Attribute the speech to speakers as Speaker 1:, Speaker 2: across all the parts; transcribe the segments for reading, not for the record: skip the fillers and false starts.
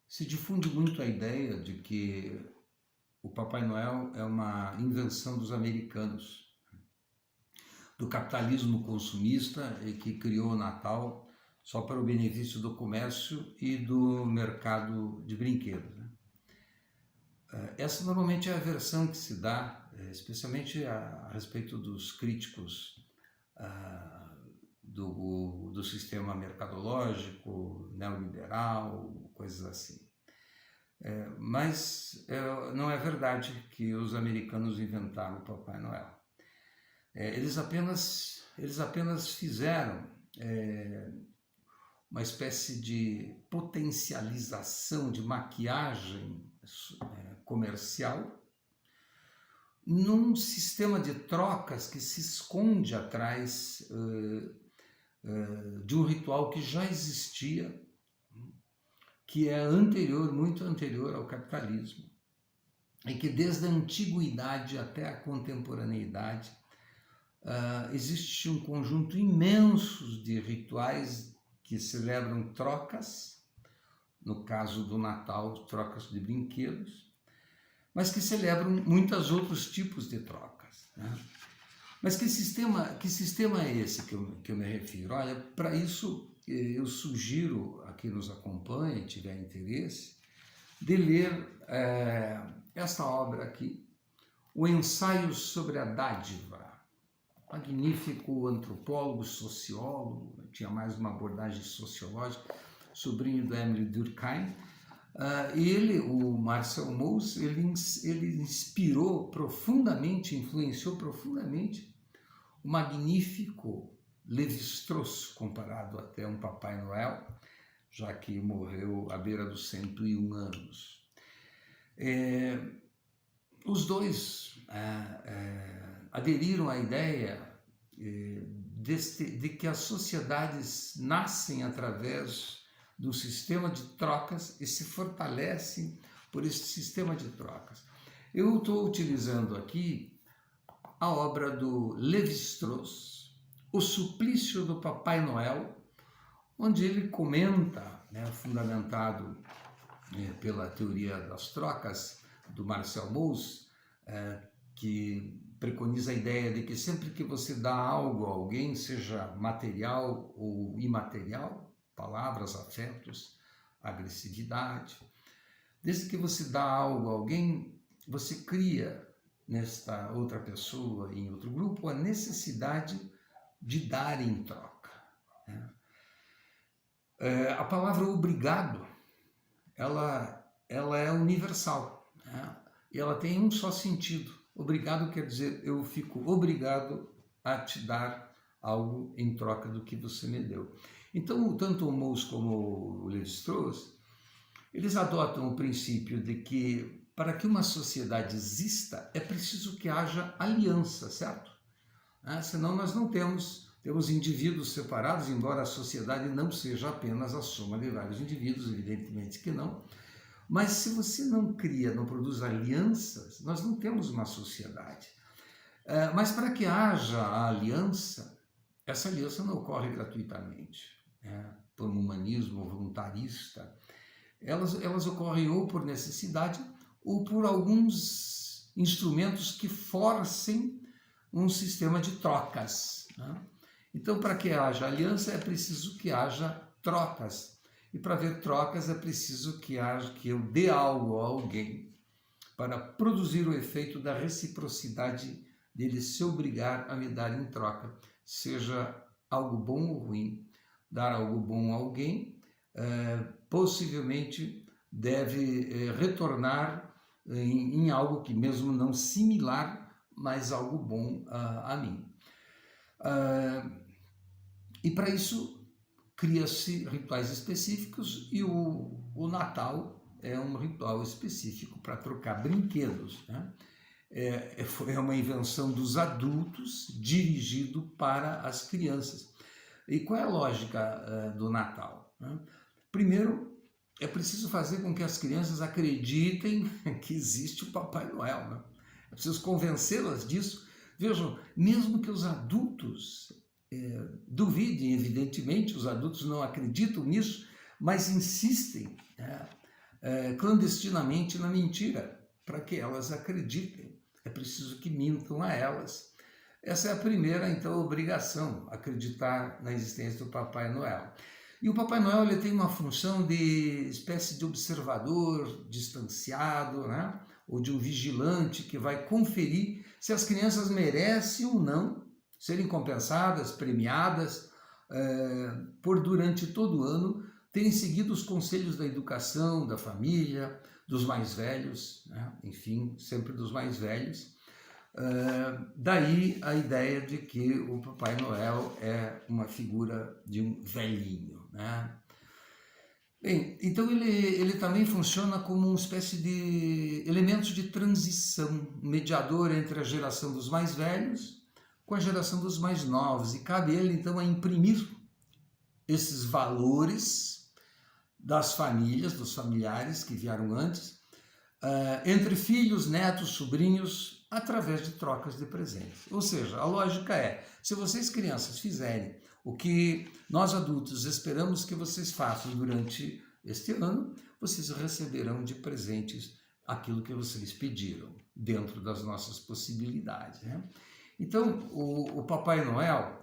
Speaker 1: Se difunde muito a ideia de que o Papai Noel é uma invenção dos americanos, do capitalismo consumista e que criou o Natal só para o benefício do comércio e do mercado de brinquedos, né? Essa normalmente é a versão que se dá, especialmente a respeito dos críticos do sistema mercadológico, neoliberal, coisas assim. Mas não é verdade que os americanos inventaram o Papai Noel. Eles apenas fizeram uma espécie de potencialização, de maquiagem comercial num sistema de trocas que se esconde atrás de um ritual que já existia, que é muito anterior ao capitalismo, e que desde a antiguidade até a contemporaneidade existe um conjunto imenso de rituais que celebram trocas, no caso do Natal, trocas de brinquedos, mas que celebram muitos outros tipos de trocas, né? Mas que sistema é esse que eu me refiro? Olha, para isso eu sugiro a quem nos acompanha e tiver interesse de ler esta obra aqui, O Ensaio sobre a Dádiva. Magnífico antropólogo, sociólogo, tinha mais uma abordagem sociológica, sobrinho do Emile Durkheim. Ele, o Marcel Mauss, ele inspirou profundamente, influenciou profundamente o magnífico Lévi-Strauss, comparado até a um Papai Noel, já que morreu à beira dos 101 anos. Os dois aderiram à ideia de que as sociedades nascem através do sistema de trocas e se fortalecem por esse sistema de trocas. Eu estou utilizando aqui a obra do Lévi-Strauss, O Suplício do Papai Noel, onde ele comenta, fundamentado pela teoria das trocas do Marcel Mauss, que preconiza a ideia de que sempre que você dá algo a alguém, seja material ou imaterial, palavras, afetos, agressividade, desde que você dá algo a alguém, você cria nesta outra pessoa, em outro grupo, a necessidade de dar em troca, né? A palavra obrigado, ela é universal, né? E ela tem um só sentido. Obrigado quer dizer, eu fico obrigado a te dar algo em troca do que você me deu. Então, tanto o Mauss como o Lévi-Strauss, eles adotam o princípio de que para que uma sociedade exista, é preciso que haja aliança, certo? Senão nós não temos indivíduos separados, embora a sociedade não seja apenas a soma de vários indivíduos, evidentemente que não. Mas se você não cria, não produz alianças, nós não temos uma sociedade. Mas para que haja a aliança, essa aliança não ocorre gratuitamente, por um humanismo voluntarista. Elas ocorrem ou por necessidade ou por alguns instrumentos que forcem um sistema de trocas, né? Então, para que haja aliança, é preciso que haja trocas. E para haver trocas, é preciso que eu dê algo a alguém para produzir o efeito da reciprocidade dele se obrigar a me dar em troca. Seja algo bom ou ruim, dar algo bom a alguém, possivelmente deve retornar em algo que mesmo não similar, mas algo bom a mim. E para isso cria-se rituais específicos e o Natal é um ritual específico para trocar brinquedos, né? Foi uma invenção dos adultos dirigido para as crianças. E qual é a lógica do Natal, né? Primeiro, é preciso fazer com que as crianças acreditem que existe o Papai Noel, né? É preciso convencê-las disso. Vejam, mesmo que os adultos duvidem, evidentemente, os adultos não acreditam nisso, mas insistem, né? clandestinamente na mentira, para que elas acreditem. É preciso que mintam a elas. Essa é a primeira, então, obrigação, acreditar na existência do Papai Noel. E o Papai Noel ele tem uma função de espécie de observador distanciado, né? Ou de um vigilante que vai conferir se as crianças merecem ou não serem compensadas, premiadas, por durante todo o ano terem seguido os conselhos da educação, da família, dos mais velhos, né? Enfim, sempre dos mais velhos. Daí a ideia de que o Papai Noel é uma figura de um velhinho, né? Bem, então ele também funciona como uma espécie de elemento de transição, mediador entre a geração dos mais velhos com a geração dos mais novos, e cabe ele então a imprimir esses valores das famílias, dos familiares que vieram antes, entre filhos, netos, sobrinhos, através de trocas de presentes. Ou seja, a lógica é, se vocês crianças fizerem o que nós adultos esperamos que vocês façam durante este ano, vocês receberão de presentes aquilo que vocês pediram, dentro das nossas possibilidades, né? Então, o Papai Noel,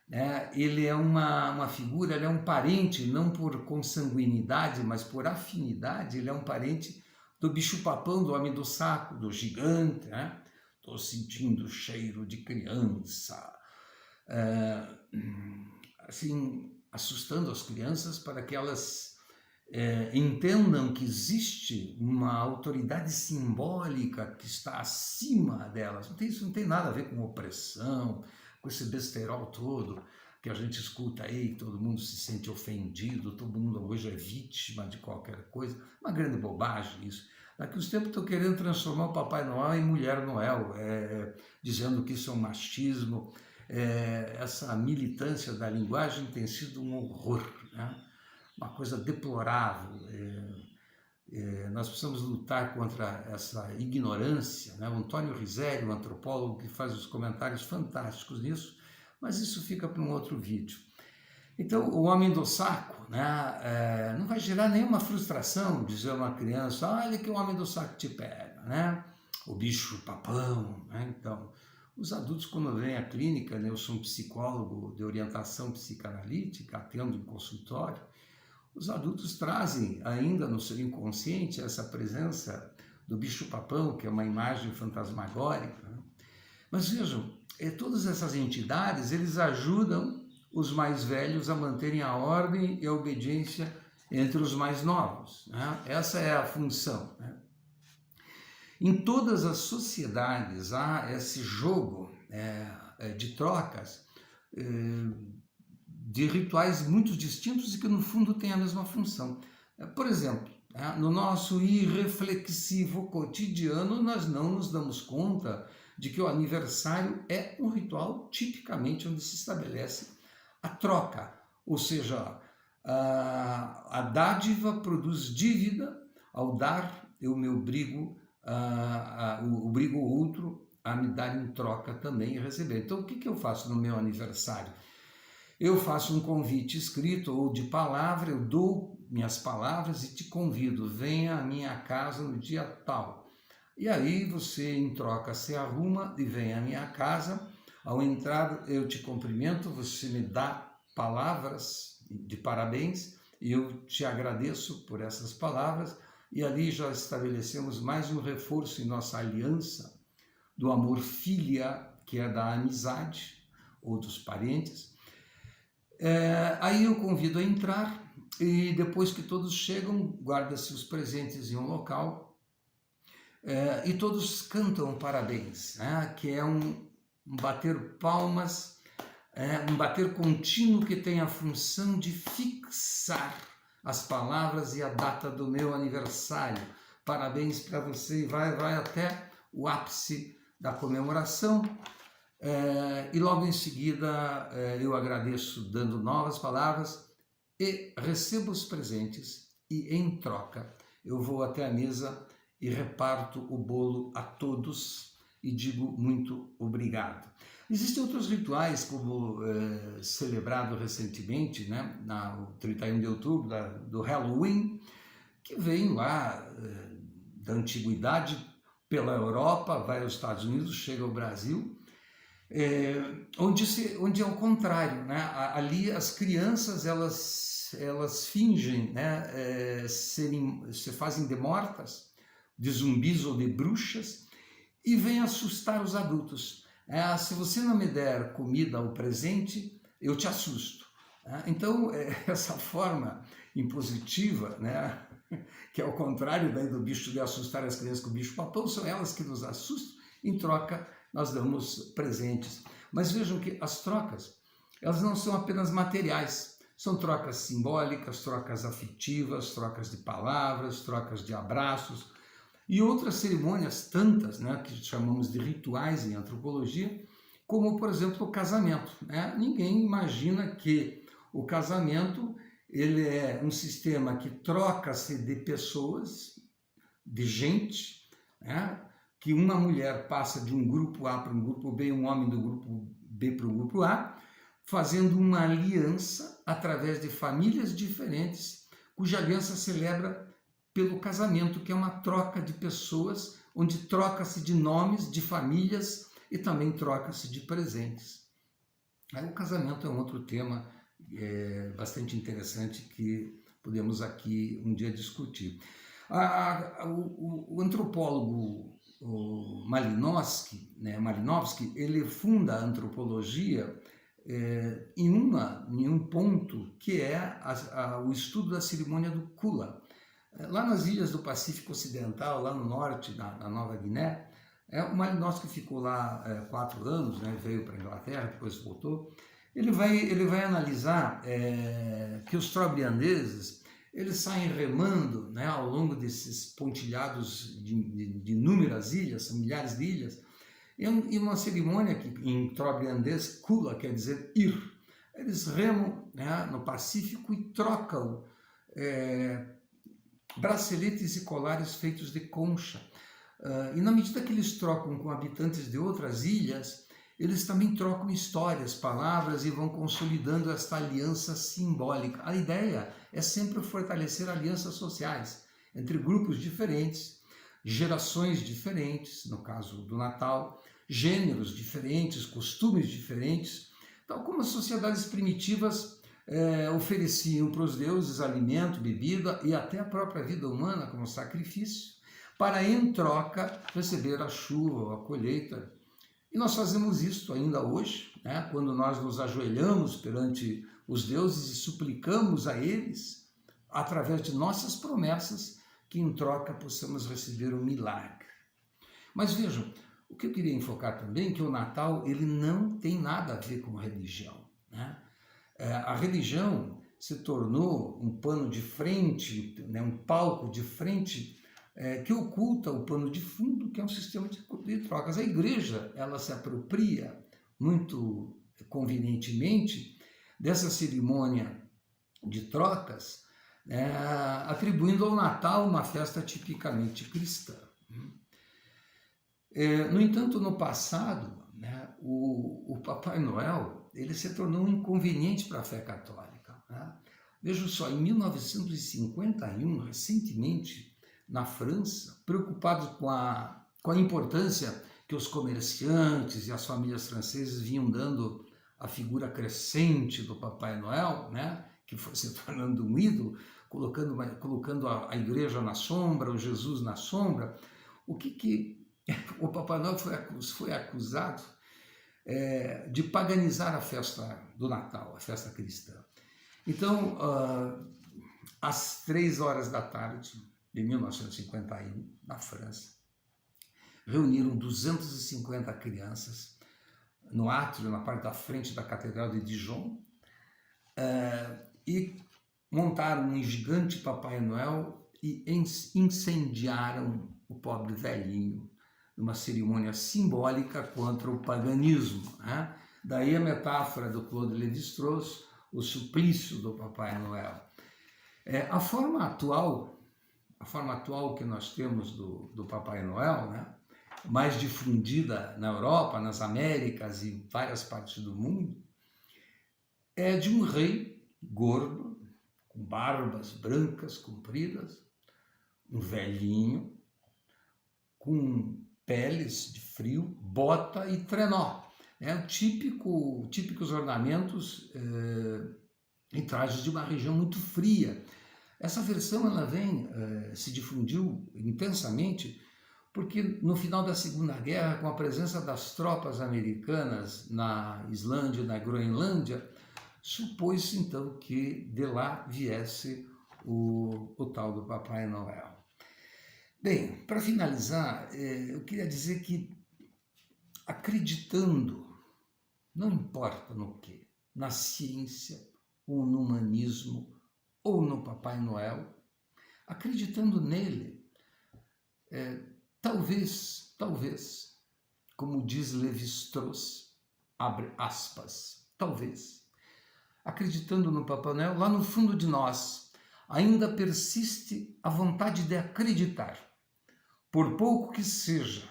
Speaker 1: né, ele é uma figura, ele é um parente, não por consanguinidade, mas por afinidade, ele é um parente do bicho-papão, do homem do saco, do gigante, né? Estou sentindo o cheiro de criança. Assim, assustando as crianças para que elas entendam que existe uma autoridade simbólica que está acima delas. Isso não tem nada a ver com opressão, com esse besterol todo que a gente escuta aí, todo mundo se sente ofendido, todo mundo hoje é vítima de qualquer coisa. Uma grande bobagem isso. Daqui uns tempos estão querendo transformar o Papai Noel em Mulher Noel, dizendo que isso é um machismo. Essa militância da linguagem tem sido um horror, né? Uma coisa deplorável. Nós precisamos lutar contra essa ignorância, né? O Antônio Rizelli, um antropólogo que faz os comentários fantásticos nisso, mas isso fica para um outro vídeo. Então, o homem do saco, né? Não vai gerar nenhuma frustração dizer a uma criança, olha que o homem do saco te pega, né? O bicho papão, né? Então, os adultos, quando vêm à clínica, né? Eu sou um psicólogo de orientação psicanalítica, atendo em consultório. Os adultos trazem ainda no seu inconsciente essa presença do bicho-papão, que é uma imagem fantasmagórica, né? Mas vejam, todas essas entidades, eles ajudam os mais velhos a manterem a ordem e a obediência entre os mais novos, né? Essa é a função, né? Em todas as sociedades há esse jogo de trocas, de rituais muito distintos e que no fundo têm a mesma função. Por exemplo, no nosso irreflexivo cotidiano, nós não nos damos conta de que o aniversário é um ritual tipicamente onde se estabelece a troca, ou seja, a dádiva produz dívida, ao dar eu me obrigo, obrigo o outro a me dar em troca também e receber. Então o que eu faço no meu aniversário? Eu faço um convite escrito ou de palavra, eu dou minhas palavras e te convido, venha à minha casa no dia tal. E aí você, em troca, se arruma e vem à minha casa. Ao entrar, eu te cumprimento, você me dá palavras de parabéns e eu te agradeço por essas palavras. E ali já estabelecemos mais um reforço em nossa aliança do amor filia, que é da amizade ou dos parentes. Aí eu convido a entrar e depois que todos chegam, guarda-se os presentes em um local e todos cantam parabéns, né? Que é um bater palmas, um bater contínuo que tem a função de fixar as palavras e a data do meu aniversário. Parabéns para você, e vai até o ápice da comemoração. E logo em seguida eu agradeço dando novas palavras e recebo os presentes e em troca eu vou até a mesa e reparto o bolo a todos e digo muito obrigado. Existem outros rituais, como celebrado recentemente, né, no 31 de outubro, do Halloween, que vem lá da antiguidade pela Europa, vai aos Estados Unidos, chega ao Brasil, onde é o contrário, né? Ali as crianças elas fingem, né, se fazem de mortas, de zumbis ou de bruxas e vêm assustar os adultos. Se você não me der comida ou presente, eu te assusto. Então, essa forma impositiva, né, que é o contrário daí do bicho de assustar as crianças com o bicho papão, são elas que nos assustam, em troca nós damos presentes. Mas vejam que as trocas, elas não são apenas materiais, são trocas simbólicas, trocas afetivas, trocas de palavras, trocas de abraços e outras cerimônias tantas, né, que chamamos de rituais em antropologia, como, por exemplo, o casamento. Né? Ninguém imagina que o casamento ele é um sistema que troca-se de pessoas, de gente, né? Que uma mulher passa de um grupo A para um grupo B, um homem do grupo B para o grupo A, fazendo uma aliança através de famílias diferentes, cuja aliança celebra pelo casamento, que é uma troca de pessoas, onde troca-se de nomes, de famílias e também troca-se de presentes. Aí, o casamento é um outro tema bastante interessante que podemos aqui um dia discutir. O antropólogo Malinowski, né, ele funda a antropologia em um ponto que é o estudo da cerimônia do Kula. Lá nas ilhas do Pacífico Ocidental, lá no norte, na Nova Guiné, o Malinowski ficou lá 4 anos, né, veio para a Inglaterra, depois voltou. Ele vai analisar que os trobriandeses eles saem remando, né, ao longo desses pontilhados de inúmeras ilhas, são milhares de ilhas, e uma cerimônia que em trobriandês, Kula, quer dizer ir. Eles remam, né, no Pacífico e trocam braceletes e colares feitos de concha. E na medida que eles trocam com habitantes de outras ilhas, eles também trocam histórias, palavras e vão consolidando esta aliança simbólica. A ideia é sempre fortalecer alianças sociais entre grupos diferentes, gerações diferentes, no caso do Natal, gêneros diferentes, costumes diferentes, tal como as sociedades primitivas ofereciam para os deuses alimento, bebida e até a própria vida humana como sacrifício, para em troca receber a chuva, a colheita. E nós fazemos isso ainda hoje, né? Quando nós nos ajoelhamos perante os deuses e suplicamos a eles, através de nossas promessas, que em troca possamos receber um milagre. Mas vejam, o que eu queria enfocar também é que o Natal ele não tem nada a ver com religião. Né? A religião se tornou um pano de frente, né? Um palco de frente que oculta o pano de fundo, que é um sistema de trocas. A igreja ela se apropria muito convenientemente dessa cerimônia de trocas, atribuindo ao Natal uma festa tipicamente cristã. No entanto, no passado, né, o Papai Noel ele se tornou um inconveniente para a fé católica. Né? Veja só, em 1951, recentemente, na França, preocupados com a importância que os comerciantes e as famílias francesas vinham dando à figura crescente do Papai Noel, né, que foi se tornando um ídolo, colocando a igreja na sombra, o Jesus na sombra, o Papai Noel foi acusado de paganizar a festa do Natal, a festa cristã. Então, às 3 horas da tarde, de 1951, na França, reuniram 250 crianças no átrio, na parte da frente da Catedral de Dijon, e montaram um gigante Papai Noel e incendiaram o pobre velhinho numa cerimônia simbólica contra o paganismo. Né? Daí a metáfora do Claude Lévi-Strauss, o suplício do Papai Noel. A forma atual que nós temos do Papai Noel, né, mais difundida na Europa, nas Américas e em várias partes do mundo, é de um rei gordo, com barbas brancas, compridas, um velhinho com peles de frio, bota e trenó. Típicos ornamentos em trajes de uma região muito fria. Essa versão ela se difundiu intensamente porque no final da Segunda Guerra, com a presença das tropas americanas na Islândia e na Groenlândia, supôs-se então que de lá viesse o tal do Papai Noel. Bem, para finalizar, eu queria dizer que acreditando, não importa no que, na ciência, ou no humanismo, ou no Papai Noel, acreditando nele, talvez, como diz Lévi-Strauss, abre aspas, talvez, acreditando no Papai Noel, lá no fundo de nós, ainda persiste a vontade de acreditar, por pouco que seja,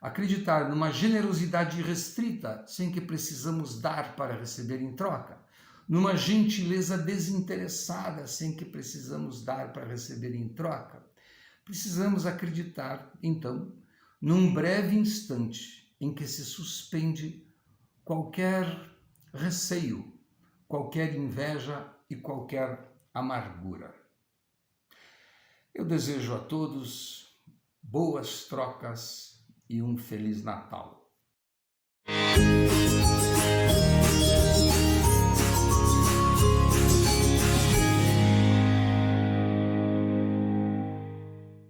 Speaker 1: acreditar numa generosidade irrestrita, sem que precisamos dar para receber em troca, numa gentileza desinteressada, sem que precisamos dar para receber em troca. Precisamos acreditar, então, num breve instante em que se suspende qualquer receio, qualquer inveja e qualquer amargura. Eu desejo a todos boas trocas e um Feliz Natal.